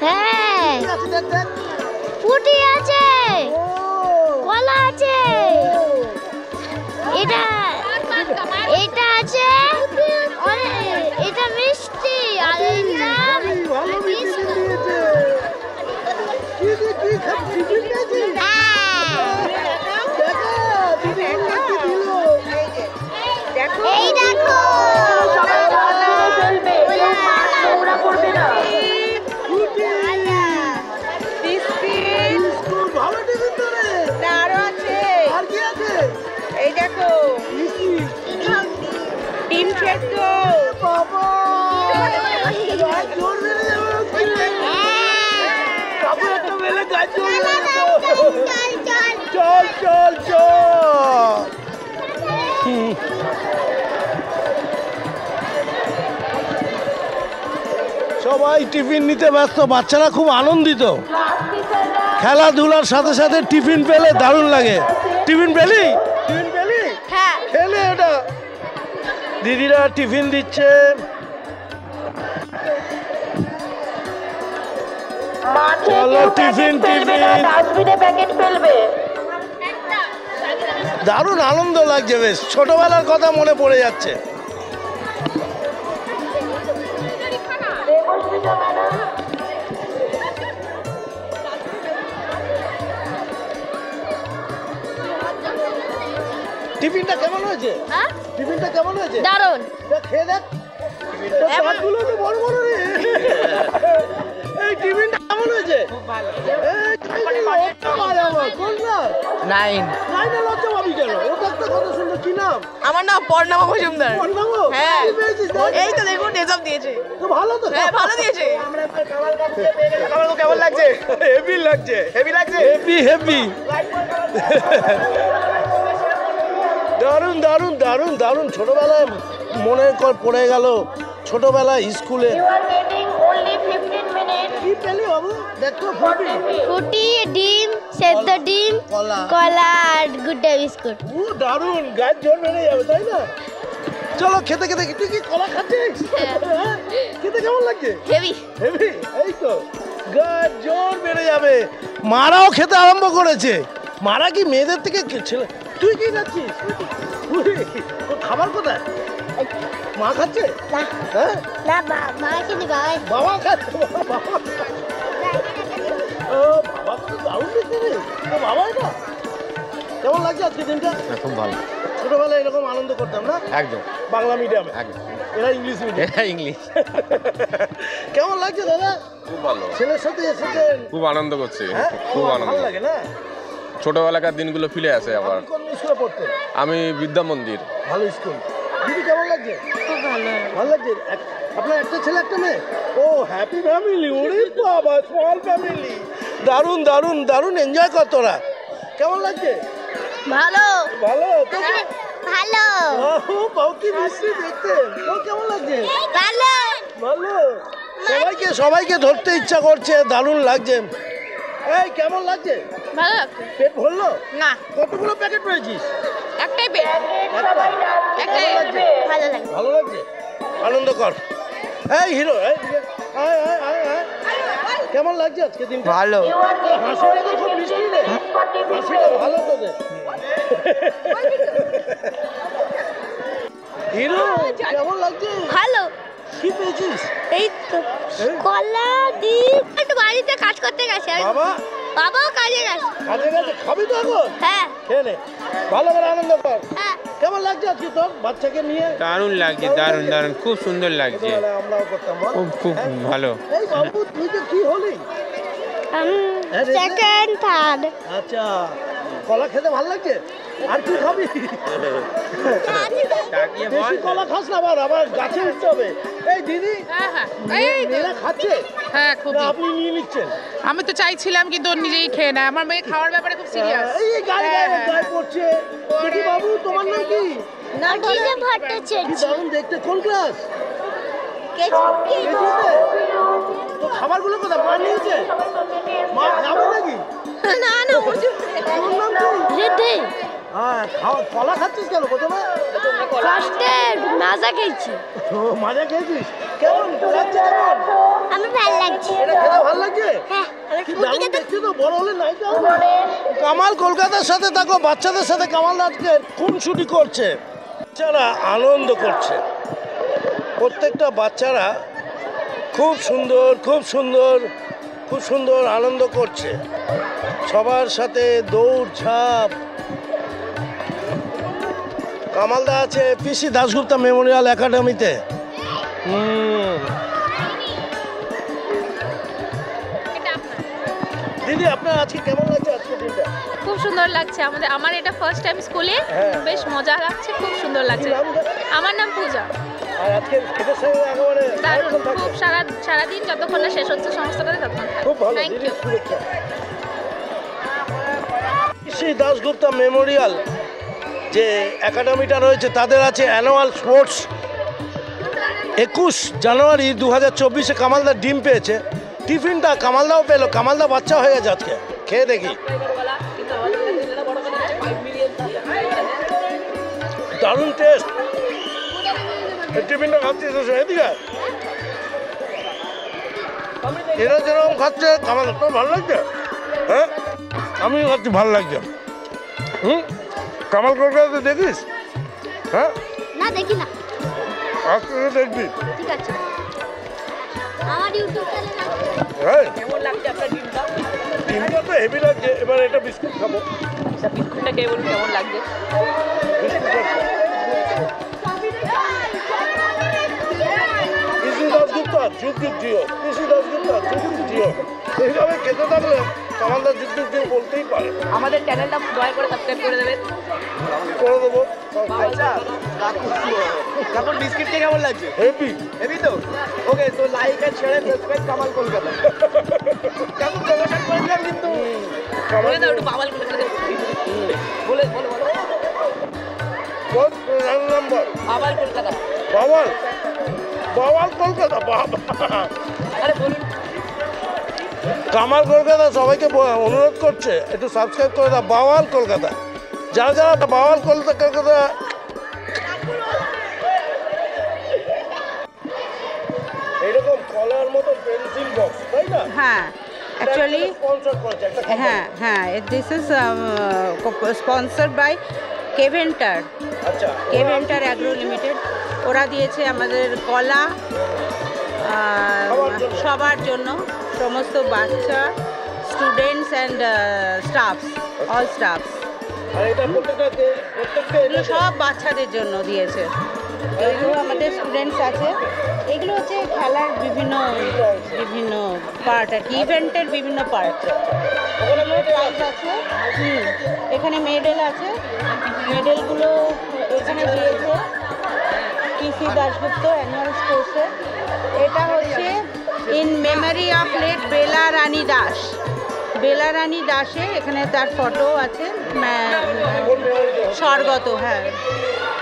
হ্যাঁ, ফুটি আছে, কলা আছে, এটা আছে, এটা মিষ্টি, আর এটা এই দেখো নোংরা করবে না। এই দেখো ডিম সেদ্ধ। চল চল চল। সবাই টিফিন নিতে ব্যস্ত, বাচ্চারা খুব আনন্দিত। খেলাধুলার সাথে সাথে টিফিন পেলে দারুণ লাগে। টিফিন পেলি? টিফিন পেলি? হ্যাঁ। খেলে এটা দিদিরা টিফিন দিচ্ছে। চলো টিফিন টিফিন। ডাস্টবিনে প্যাকেট ফেলবে। দারুণ আনন্দ লাগছে, বেশ ছোটবেলার কথা মনে পড়ে যাচ্ছে। টিফিনটা কেমন হয়েছে? হ্যাঁ, টিফিনটা কেমন হয়েছে? দারুণ। খেয়ে দেখ। চাটগুলো তো বড় বড় রে। এই টিফিনটা কেমন হয়েছে? খুব ভালো। নাইনে লজ্জা পাবি কেন? ওটা একটা কথা শুনলো, কি নাম? আমার নাম পর্ণামা মজুমদার। পর্ণামা? হ্যাঁ। কি পেয়েছিস? এই তো দেখুন এসব দিয়েছে। তো ভালো তো। হ্যাঁ ভালো দিয়েছে। আমার কেমন লাগছে? হেভি লাগছে। হেভি লাগছে? Heavy heavy. দারুণ দারুণ দারুণ দারুণ। ছোটবেলায় মনে পড়ে গেল ছোটবেলায় স্কুলে। You are getting only 15 minutes. কি পেলি বাবু? দেখো ফুটি, ডিম সেদ্ধ, ডিম, কলা আর গুড্ডা বিস্কুট। ও দারুণ, গাছ জোর বেড়ে যাবে তাই না? চলো খেতে খেতে। তুই কি কলা খাচ্ছিস? খেতে কেমন লাগছে? Heavy heavy. এই তো গাছ জোর বেড়ে যাবে। মারাও খেতে আরম্ভ করেছে। মারা কি মেয়েদের থেকে ছেলে? তুই কি খাচ্ছিস? তোর খাবার কোথায়? মা খাচ্ছে? হ্যাঁ না, মা খেতে পারে। বাবা খাচ্ছে। বাবা ও বাবা তো দারুণ দেখতে রে। তো বাবা এটা কেমন লাগছে আজকে দিনটা? খুব ভালো। ছোটবেলায় এরকম আনন্দ করতাম না? একদম। বাংলা মিডিয়ামে? একদম। এরা ইংলিশ মিডিয়াম? ইংলিশ। কেমন লাগছে দাদা? খুব ভালো। ছেলের সাথে এসেছেন? খুব আনন্দ করছি। হ্যাঁ? খুব আনন্দ। ভালো লাগে না? ছোটবেলাকার দিনগুলো ফিরে আসে আবার। কোন স্কুলে পড়তেন? আমি বিদ্যা মন্দির। ভালো স্কুল। দিদি কেমন লাগছে? খুব ভালো লাগছে আপনার একটা ছেলে একটা মেয়ে ও হ্যাপি ফ্যামিলি ওরে বাবা স্মল ফ্যামিলি দারুণ দারুণ দারুণ এনজয় কর তোরা কেমন লাগছে ভালো ভালো ভালো বাবু কি মিষ্টি দেখতে তোর কেমন লাগছে ভালো ভালো সবাইকে সবাইকে ধরতে ইচ্ছা করছে দারুণ লাগছে এই কেমন লাগছে ভালো লাগছে পেট ভরলো না কতগুলো প্যাকেট পেয়েছিস একটাই পেট একটাই ভালো লাগছে ভালো লাগছে আনন্দ কর এই হিরো এই আয় আয় আয় আয় কেমন লাগছে আজকে দিনটা ভালো হাসিটা তো খুব মিষ্টি রে হাসিটা ভালো তো দে হিরো কেমন লাগছে ভালো কি পেয়েছিস এই তো কলা ডিম একটু বাড়িতে কাজ করতে গেছে বাবা বাবাও কাজে গেছে কাজে গেছে খাবি তো এখন হ্যাঁ খেয়ে নে ভালো করে আনন্দ কর হ্যাঁ কেমন লাগছে আজকে তোর বাচ্চাকে নিয়ে দারুণ লাগছে দারুণ দারুণ খুব সুন্দর লাগছে আমরাও করতাম বল খুব খুব ভালো এই বাবু তুই তো কি হলি সেকেন্ড থার্ড আচ্ছা কলা খেতে ভালো লাগছে আর কি খাবি বেশি কলা খাস না আবার গাছে উঠতে হবে এই দিদি মেয়েরা খাচ্ছে হ্যাঁ খুব না আপনি নিয়ে নিচ্ছেন আমি তো চাইছিলাম কিন্তু ওর নিজেই খেয়ে নেয় আমার মেয়ে খাওয়ার ব্যাপারে খুব সিরিয়াস এই গায়ে গায়ে পড়ছে দিদি বাবু তোমার নাম কি নাকিলে ভট্টাচার্য কি দারুণ দেখতে কোন ক্লাস তো খাবারগুলো কোথায় মা নিয়েছে মা খাবে নাকি না না তোর নাম কি রেডি হ্যাঁ কলা খাচ্ছিস কেন প্রথমে ফার্স্টে মাজা খেয়েছি ও মাজা খেয়েছিস কেমন লাগছে কেমন আমার ভালো লাগছে এটা খেতে ভালো লাগছে হ্যাঁ কি দারুণ দেখছি তো বড় হলে নায়িকা হবে কামাল কলকাতার সাথে থাকো বাচ্চাদের সাথে কামাল আজকে খুনসুটি করছে বাচ্চারা আনন্দ করছে প্রত্যেকটা বাচ্চারা খুব সুন্দর খুব সুন্দর খুব সুন্দর আনন্দ করছে সবার সাথে দৌড় ঝাঁপ কামালদা আছে পিসি দাশগুপ্তা মেমোরিয়াল একাডেমিতে দিদি আপনার আজকে কেমন লাগছে আজকে দিনটা খুব সুন্দর লাগছে আমার এটা ফার্স্ট টাইম স্কুলে বেশ মজা লাগছে খুব সুন্দর লাগছে আমার নাম পূজা আর আজকে এদের সঙ্গে একেবারে দারুণ খুব সারাদিন যতক্ষণ না শেষ হচ্ছে সমস্ত কাজে ততক্ষণ খুব ভালো থ্যাংক ইউ শুভেচ্ছা পিসি দাশগুপ্তা মেমোরিয়াল যে একাডেমিটা রয়েছে তাদের আছে অ্যানুয়াল স্পোর্টস 21 জানুয়ারি 2024-এ কামালদা ডিম পেয়েছে টিফিনটা কামালদাও পেলো কামালদা বাচ্চা হয়ে গেছে আজকে খেয়ে দেখি দারুণ টেস্ট টিফিনটা খাচ্ছিস এদিকে এরা যেরকম খাচ্ছে কামাল তোর ভালো লাগছে হ্যাঁ আমিও খাচ্ছি ভালো লাগছে কামাল কলকাতা দেখিস হ্যাঁ না দেখি না আজকে দেখবি ঠিক আছে আমার ইউটিউব চ্যানেল আছে হ্যাঁ কেমন লাগছে আপনার ডিমটা ডিমটা তো হেভি লাগছে এবার এটা বিস্কুট খাবো আচ্ছা বিস্কুটটা খেয়ে বলুন কেমন লাগছে কৃষি দাশগুপ্তা যুগ যুগ জিও কৃষি দাশগুপ্তা যুগ যুগ জিও এইভাবে খেতে থাকলে কামালদা যুগ যুগ জিও বলতেই পারে আমাদের চ্যানেলটা দয়া করে সাবস্ক্রাইব করে দেবেন করে দেবো তারপর বিস্কিটটা কেমন লাগছে হেভি হেভি তো ওকে তো like and share and subscribe কামাল কলকাতা কেমন প্রমোশন করেছিলাম কিন্তু বলে দাও একটু বাবাল করে বলে বলো বলো কোন নাম্বার বাবাল কলকাতা বাওয়াল বাওয়াল কলকাতা বাবা আরে বলুন কামাল কলকাতা সবাইকে অনুরোধ করছে একটু সাবস্ক্রাইব করে দাও বাওয়াল কলকাতা যারা যারা বাওয়াল কলকাতা এইরকম কলার মতো পেন্সিল বক্স তাই না হ্যাঁ অ্যাকচুয়ালি স্পন্সর করেছে একটা হ্যাঁ হ্যাঁ দিস ইজ স্পন্সর্ড বাই কেভেন্টার আচ্ছা কেভেন্টার অ্যাগ্রো লিমিটেড ওরা দিয়েছে আমাদের কলা সবার জন্য সমস্ত বাচ্চা students and staffs all staffs আর এটা প্রত্যেকটা সব বাচ্চাদের জন্য দিয়েছে এইগুলো আমাদের স্টুডেন্টস আছে এগুলো হচ্ছে খেলার বিভিন্ন বিভিন্ন পার্ট আর কি ইভেন্টের বিভিন্ন পার্ট প্রাইজ আছে এখানে মেডেল আছে মেডেলগুলো এখানে দিয়েছে পিসি দাশগুপ্ত অ্যানুয়াল স্পোর্টসের। এটা হচ্ছে ইন মেমোরি অফ লেট বেলা রানী দাস। বেলা রানী দাসের এখানে তার ফটো আছে, স্বর্গত, হ্যাঁ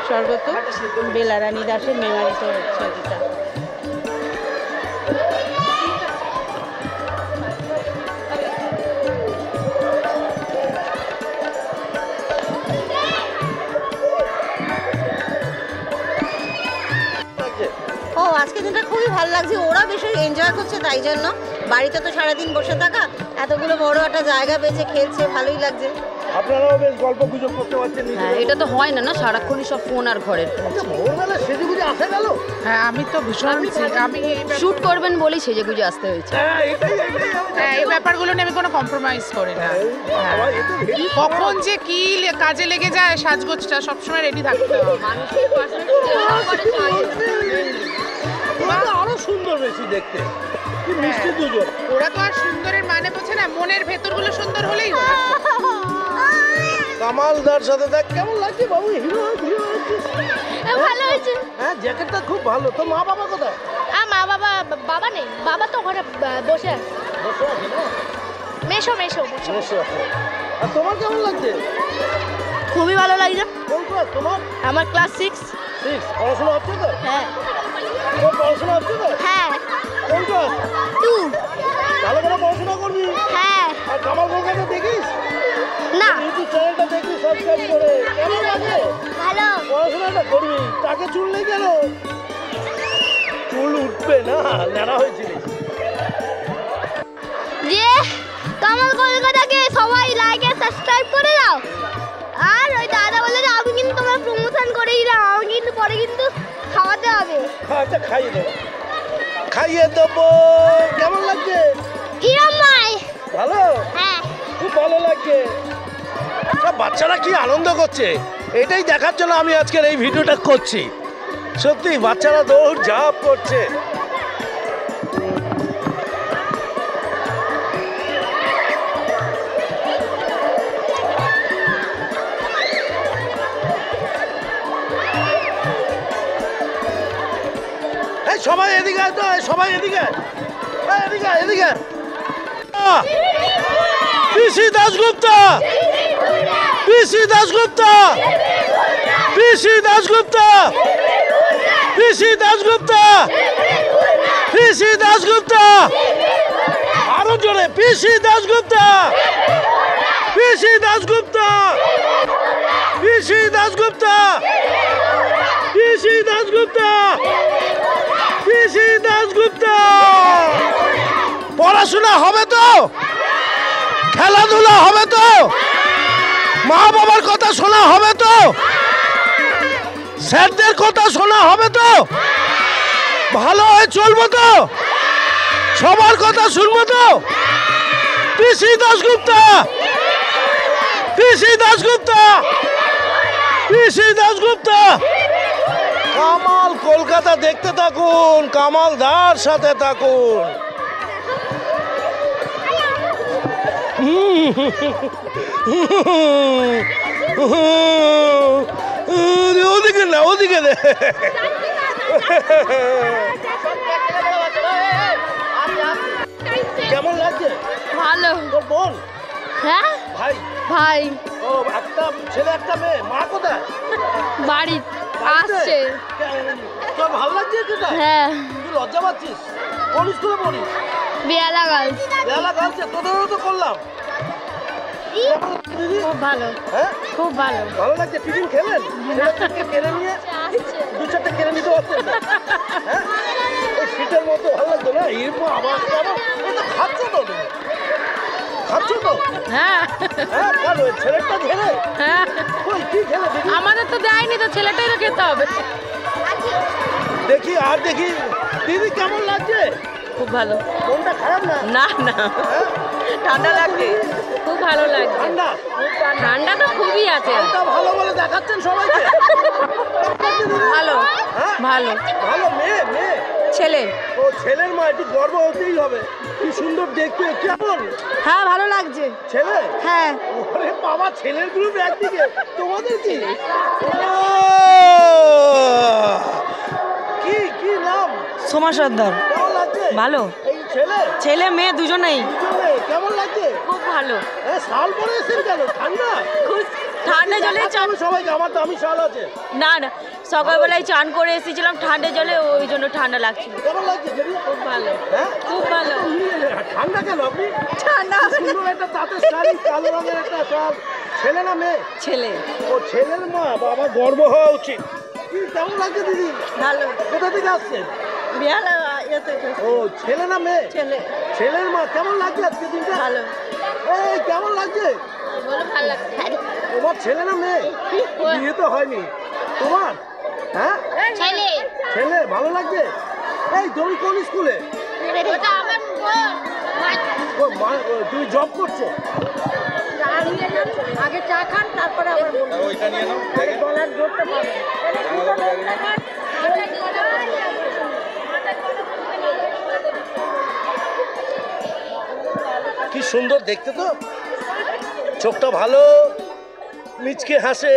স্বর্গত বেলা রানী দাসের মেমোরিতে হচ্ছে এটা। ও আজকে দিনটা খুবই ভালো লাগছে, ওরা বেশি এনজয় করছে, তাই জন্য। বাড়িতে তো সারাদিন বসে থাকা, এতগুলো বড় একটা জায়গা পেয়েছে, খেলছে, ভালোই লাগছে। আপনারাও বেশ গল্প গুজব করতে পারছেন। হ্যাঁ, এটা তো হয় না, না সারাক্ষণই সব ফোন আর ঘরের। ভোরবেলা সেজে গুজে আসা গেল। হ্যাঁ, আমি তো ভীষণ, আমি শুট করবেন বলেই সেজে গুজে আসতে হয়েছে। হ্যাঁ, এই ব্যাপারগুলো নিয়ে আমি কোনো কম্প্রোমাইজ করি না। কখন যে কি কাজে লেগে যায়, সাজগোজটা সবসময় রেডি থাকতে হবে। আরো সুন্দর বেশি দেখতে, কি মিষ্টি দুজন। ওরা তো আর সুন্দরের মানে বোঝে না, মনের ভেতরগুলো সুন্দর হলেই হয়। কামালদার সাথে দেখ কেমন লাগছে বাবু, হিরো ভালো হয়েছে। হ্যাঁ, জ্যাকেটটা খুব ভালো। তো মা বাবা কোথায়? মা বাবা, বাবা নেই, বাবা তো ওখানে বসে আছে। বসে আছে না? মেশো মেশো বসে আছে। আর তোমার কেমন লাগছে? খুবই ভালো লাগছে। কোন ক্লাস তোমার? আমার ক্লাস 6। পড়াশোনা হচ্ছে তো? হ্যাঁ। তোর পড়াশোনা হচ্ছে তো? হ্যাঁ। কোন ক্লাস? 2। ভালো করে পড়াশোনা করবি। হ্যাঁ। আর কামাল কলকাতা দেখিস? না। ইউটিউব চ্যানেলটা দেখবি, সাবস্ক্রাইব করে। কেমন লাগে? ভালো। পড়াশোনাটা করবি। তাকে চুল নেই কেন? চুল উঠবে না, ন্যাড়া হয়েছিলিস। যে কামাল কলকাতাকে সবাই লাইক আর সাবস্ক্রাইব করে দাও। আর ওই দাদা বলে যে আমি কিন্তু তোমার প্রমোশন করে দিলাম, আমি কিন্তু পরে কিন্তু খাওয়াতে হবে। আচ্ছা, খাইয়ে দেবো, খাইয়ে দেবো। কেমন লাগছে? ইরামাই ভালো? হ্যাঁ, খুব ভালো লাগছে। সব বাচ্চারা কি আনন্দ করছে, এটাই দেখার জন্য আমি আজকের এই ভিডিওটা করছি। সত্যি বাচ্চারা দৌড় ঝাঁপ করছে। সবাই এদিকে আয় তো, সবাই এদিকে, এদিকে এদিকে। পিসি Dasgupta, P C Dasgupta, P C Dasgupta, P C Dasgupta, P C Dasgupta. আরো জোরে, পিসি Dasgupta, P C Dasgupta, P C Dasgupta, P C Dasgupta, P C Dasgupta. পড়াশোনা হবে তো, খেলাধুলা হবে তো, মা বাবার কথা শোনা হবে তো, স্যারদের কথা শোনা হবে তো, ভালো হয়ে চলবো তো, সবার কথা শুনবো তো। পিসি দাশগুপ্তা, পিসি দাশগুপ্তা, পিসি দাশগুপ্তা। কামাল কলকাতা দেখতে থাকুন, কামালদার সাথে থাকুন। ওদিকে না, ওদিকে দে। কেমন লাগছে? ভালো। তোর বোন? হ্যাঁ, ভাই? ভাই। ও, একটা ছেলে একটা মেয়ে। মা কোথায়? বাড়ি আসছে। তোর ভালো লাগছে এটা? হ্যাঁ। তুই লজ্জা পাচ্ছিস? কোন স্কুলে পড়িস? বেয়ালা গার্লস। বেয়ালা গার্লসে? তোদেরও তো করলাম। খুব ভালো। হ্যাঁ, খুব ভালো। ভালো লাগছে। টিফিন খেলেন? কেড়ে নিয়ে দু চারটে কেড়ে নিতে পারছেন? হ্যাঁ, ওই শীতের মতো ভালো লাগতো না? এরপর আবার খাচ্ছ তো তুমি? খাচ্ছ তো? হ্যাঁ। হ্যাঁ, কেন ছেলেটা ঝেড়ে? হ্যাঁ। ওই কি খেলে দেখি? আমাদের তো দেয়নি, তো ছেলেটাই তো খেতে হবে। দেখি আর দেখি। দিদি কেমন লাগছে? খুব ভালো। মনটা খারাপ না? না না, ঠান্ডা লাগছে। খুব ভালো লাগছে। ঠান্ডা? ঠান্ডা তো খুবই আছে। ঠান্ডা ভালো বলে দেখাচ্ছেন সবাইকে। ভালো, হ্যাঁ? ভালো। ভালো। মেয়ে? মেয়ে? ছেলে। ও, ছেলের মা, একটু গর্ব হতেই হবে। কি সুন্দর দেখতে। কেমন? হ্যাঁ, ভালো লাগছে। ছেলে? হ্যাঁ। ওরে বাবা, ছেলের গ্রুপ একদিকে, তোমাদের কি? সোমা সর্দার। কেমন লাগছে? ভালো। এই ছেলে ছেলে মেয়ে দুজনেই। কেমন লাগছে? খুব ভালো। শাল পরে এসেছেন কেন? ঠান্ডা? ঠান্ডা জলে চান। সবাইকে আমার দামি শাল আছে। না না, সকালবেলায় চান করে এসেছিলাম ঠান্ডা জলে, ওই জন্য ঠান্ডা লাগছিল। কেমন লাগছে? খুব ভালো। খুব ভালো। ঠান্ডা কেন আপনি? ঠান্ডা। সুন্দর একটা তাঁতের শাড়ি, কালো রঙের একটা শাল। ছেলে না মেয়ে? ছেলে। ও ছেলের মা, বাবা গর্ব হওয়া উচিত। কেমন লাগছে দিদি? ভালো। কোথা থেকে আসছেন? ও ছেলে না মেয়ে? ছেলে। ছেলের মা, কেমন লাগছে আজকে দিনটা? ভালো। এই কেমন লাগছে? ভালো লাগছে। তোমার ছেলে না মেয়ে? বিয়ে তো হয়নি তোমার? হ্যাঁ ছেলে। ছেলে। ভালো লাগছে? এই তুমি কোন স্কুলে? তুমি জব করছো? আগে চা খান, তারপরে আবার ওইটা নিয়ে নাও। গলার জোরটা পাবেন। কি সুন্দর দেখতে তো, চোখটা ভালো, মিচকে হাসে।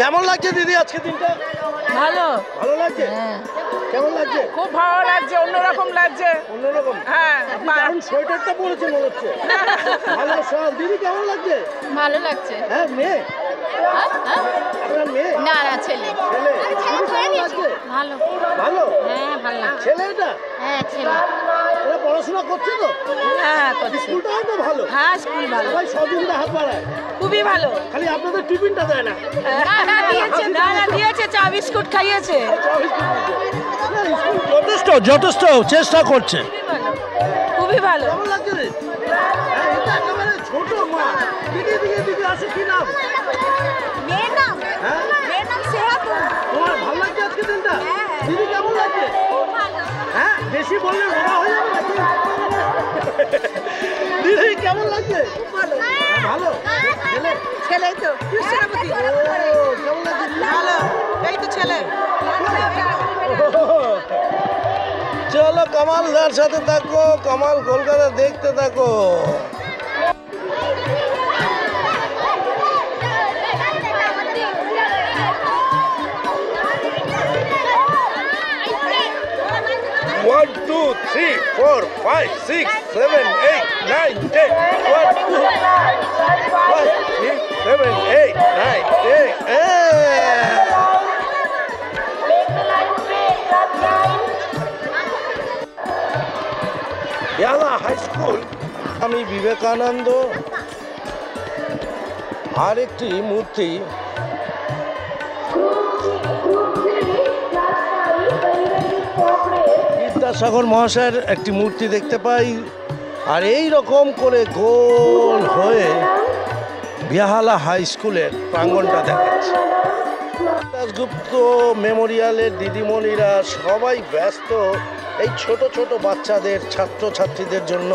কেমন লাগছে দিদি আজকে দিনটা? ভালো। ভালো লাগছে? কেমন লাগছে? খুব ভালো লাগছে, অন্যরকম লাগছে। অন্যরকম? হ্যাঁ। দারুণ সোয়েটারটা পরেছে মনে হচ্ছে। ভালো শাল। দিদি কেমন লাগছে? ভালো লাগছে। হ্যাঁ মেয়ে? আপনার মেয়ে? না না, ছেলে। ছেলে। দিদি কেমন লাগছে? ভালো। ভালো? হ্যাঁ ভালো লাগছে। ছেলে এটা? হ্যাঁ ছেলে। এরা পড়াশোনা করছে তো? হ্যাঁ করছে। স্কুলটাও তো ভালো। হ্যাঁ স্কুল ভালো। সবাই সদিনটা হাত বাড়ায়। খুবই ভালো। খালি আপনাদের টিফিনটা দেয় না। দিয়েছে চা বিস্কুট খাইয়েছে। যথেষ্ট যথেষ্ট চেষ্টা করছে। খুবই ভালো। কেমন লাগছে রে? এটা একেবারে ছোট মা। দিদি দিদি দিদি আসে, কি নাম? মেয়ের নাম? হ্যাঁ মেয়ের নাম সেহাতুন। তোমার ভালো লাগছে আজকে দিনটা? দিদি কেমন লাগছে? হ্যাঁ বেশি বললে রোগা হয়ে যাবে নাকি? দিদি কেমন লাগছে? ভালো। ছেলে? ছেলেই তো। কেমন লাগছে? ভালো। এই তো ছেলে। চলো কামালদার সাথে থাকো, কামাল কলকাতা দেখতে থাকো। One, two, three, four, five, six, seven, eight, nine, 10. 1, 2, 5, 6, 7, 8, 9, 10. বেহালা হাই স্কুল। আমি বিবেকানন্দ আর একটি মূর্তি, বিদ্যাসাগর মহাশয়ের একটি মূর্তি দেখতে পাই। আর এই রকম করে গোল হয়ে বেহালা হাই স্কুলের প্রাঙ্গণটা দেখাচ্ছে। দাশগুপ্ত মেমোরিয়ালের দিদিমণিরা সবাই ব্যস্ত এই ছোট ছোট বাচ্চাদের, ছাত্রছাত্রীদের জন্য।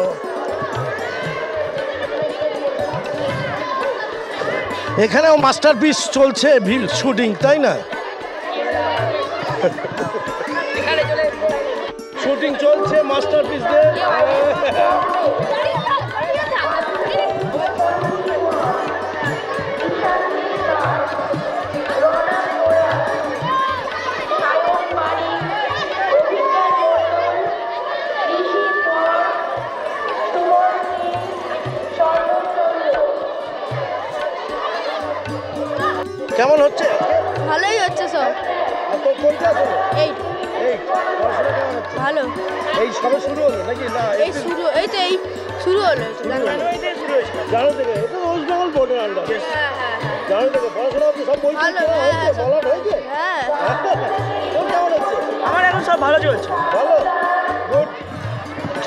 এখানেও মাস্টারপিস চলছে, শুটিং, তাই না? শুটিং চলছে মাস্টারপিসদের। কেমন হচ্ছে? ভালোই হচ্ছে সব। কোনটা হলো? এই পড়াশোনা কেমন হচ্ছে? ভালো। এই সবে শুরু হলো নাকি? না এই শুরু, এই তো এই শুরু হলো। জানুয়ারি থেকে শুরু হয়েছে। জানুয়ারি থেকে? এটা তো ওয়েস্ট বেঙ্গল বোর্ডের আন্ডার। জানুয়ারি থেকে পড়াশোনা হচ্ছে, সব বই হয়েছে, বলা হয়েছে। হ্যাঁ। তোর কেমন হচ্ছে? আমার এখন সব ভালো চলছে। ভালো, গুড।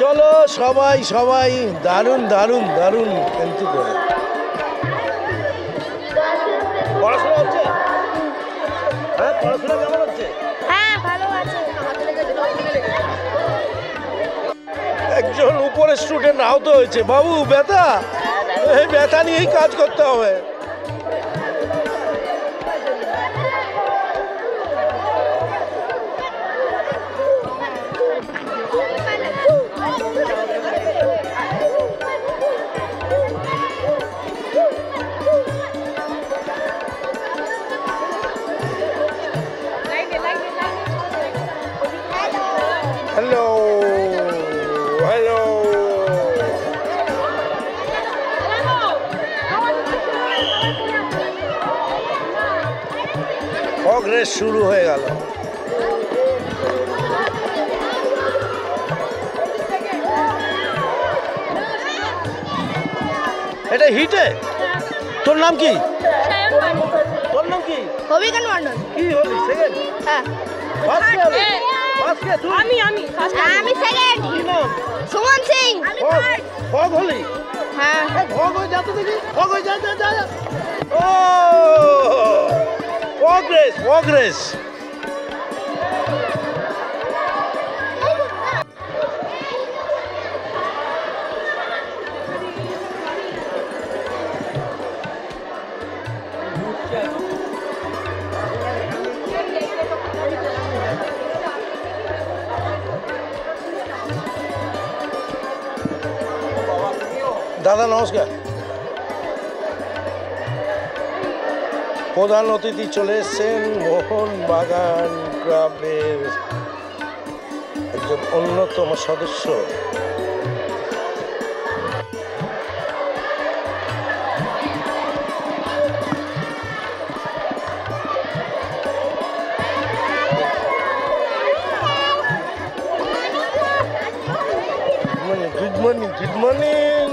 চলো সবাই সবাই দারুণ দারুণ দারুণ কিন্তু করে পড়াশোনা হচ্ছে। হ্যাঁ পড়াশোনা কেমন হচ্ছে? হ্যাঁ ভালো আছে। একজন উপরে স্টুডেন্ট আহত হয়েছে। বাবু ব্যথা? এই ব্যথা নিয়েই কাজ করতে হবে। হ্যালো হ্যালো, ফগ রেস শুরু হয়ে গেল। এটা হিটে। তোর নাম কি? তোর নাম কি? হবিকান মন্ডল। কি হলি? সেকেন্ড? হ্যাঁ। আমি সেকেন্ড। কি নাম? সুমন সিং। ফগ হলি? হ্যাঁ। ফগ হয়ে যা তো দেখি, ফগ হয়ে যা যা যা। ও ফগ রেস, ফগ রেস। দাদা নমস্কার। প্রধান অতিথি চলে এসছেন মোহনবাগান ক্লাবের একজন অন্যতম সদস্য। Good morning, good morning.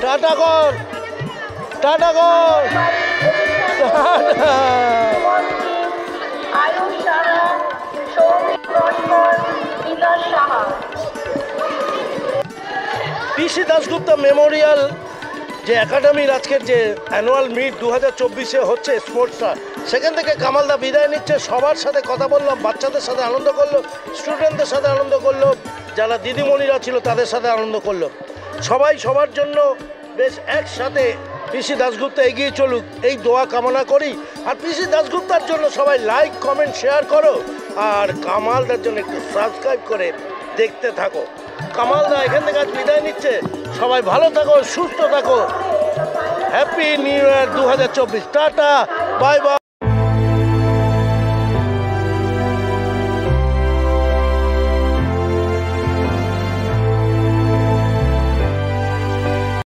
Tata কর, টাটা কর, টাটা। পিসি দাশগুপ্তা মেমোরিয়াল যে একাডেমির আজকের যে অ্যানুয়াল মিট 2024-এ হচ্ছে স্পোর্টসটা, সেখান থেকে কামালদা বিদায় নিচ্ছে। সবার সাথে কথা বললাম, বাচ্চাদের সাথে আনন্দ করলো, স্টুডেন্টদের সাথে আনন্দ করলো, যারা দিদিমণিরা ছিল তাদের সাথে আনন্দ করলো। সবাই সবার জন্য বেশ একসাথে পিসি দাশগুপ্তা এগিয়ে চলুক এই দোয়া কামনা করি। আর পিসি দাশগুপ্তার জন্য সবাই লাইক কমেন্ট শেয়ার করো, আর কামালদার জন্য একটু সাবস্ক্রাইব করে দেখতে থাকো। কামালদা এখান থেকে আজ বিদায় নিচ্ছে। সবাই ভালো থাকো, সুস্থ থাকো। Happy new year 2024। Tata, bye bye.